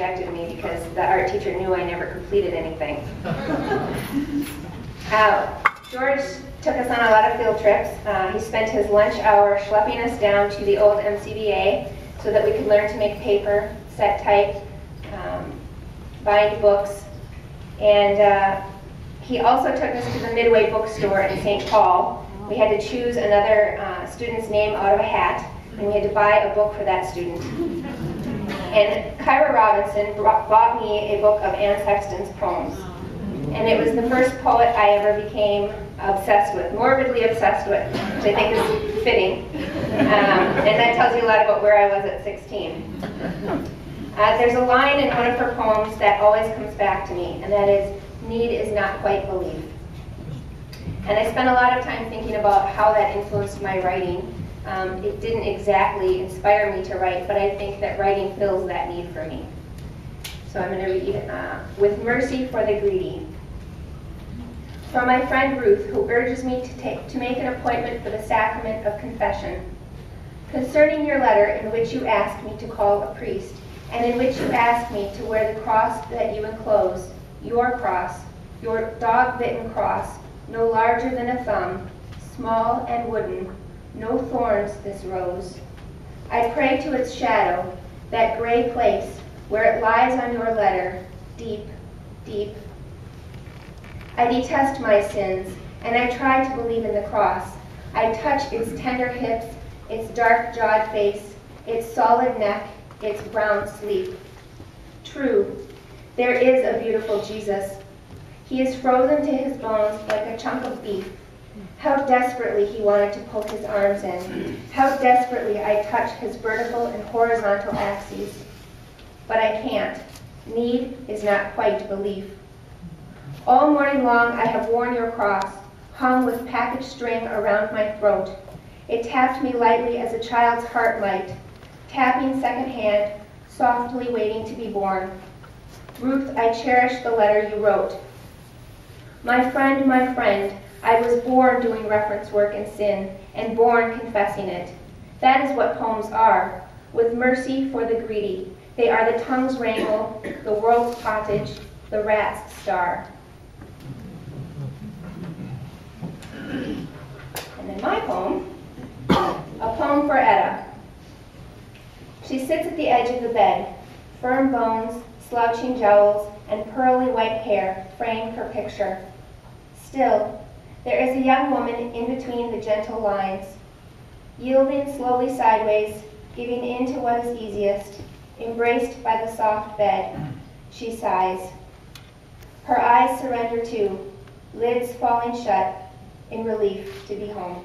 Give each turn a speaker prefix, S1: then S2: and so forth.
S1: rejected me because the art teacher knew I never completed anything. George took us on a lot of field trips. He spent his lunch hour schlepping us down to the old MCBA so that we could learn to make paper, set type, bind books. And he also took us to the Midway bookstore in St. Paul. We had to choose another student's name out of a hat, and we had to buy a book for that student. And Kyra Robinson bought me a book of Anne Sexton's poems. And it was the first poet I ever became obsessed with, morbidly obsessed with, which I think is fitting. And that tells you a lot about where I was at 16. There's a line in one of her poems that always comes back to me, and that is, "Need is not quite belief." And I spent a lot of time thinking about how that influenced my writing. It didn't exactly inspire me to write, but I think that writing fills that need for me. So I'm going to read, "With mercy for the greedy." From my friend Ruth, who urges me to make an appointment for the sacrament of confession. Concerning your letter in which you ask me to call a priest, and in which you ask me to wear the cross that you enclose, your dog-bitten cross, no larger than a thumb, small and wooden, no thorns this rose. I pray to its shadow, that gray place where it lies on your letter, deep, deep. I detest my sins, and I try to believe in the cross. I touch its tender hips, its dark-jawed face, its solid neck, its brown sleep. True, there is a beautiful Jesus. He is frozen to his bones like a chunk of beef. How desperately he wanted to poke his arms in. How desperately I touch his vertical and horizontal axes. But I can't. Need is not quite belief. All morning long I have worn your cross, hung with package string around my throat. It tapped me lightly as a child's heart might, tapping secondhand, softly waiting to be born. Ruth, I cherish the letter you wrote. My friend, I was born doing reference work in sin, and born confessing it. That is what poems are, with mercy for the greedy. They are the tongue's wrangle, the world's pottage, the rat's star. And then my poem, a poem for Etta. She sits at the edge of the bed. Firm bones, slouching jowls, and pearly white hair frame her picture. Still, there is a young woman in between the gentle lines, yielding slowly sideways, giving in to what is easiest, embraced by the soft bed. She sighs. Her eyes surrender too, lids falling shut, in relief to be home.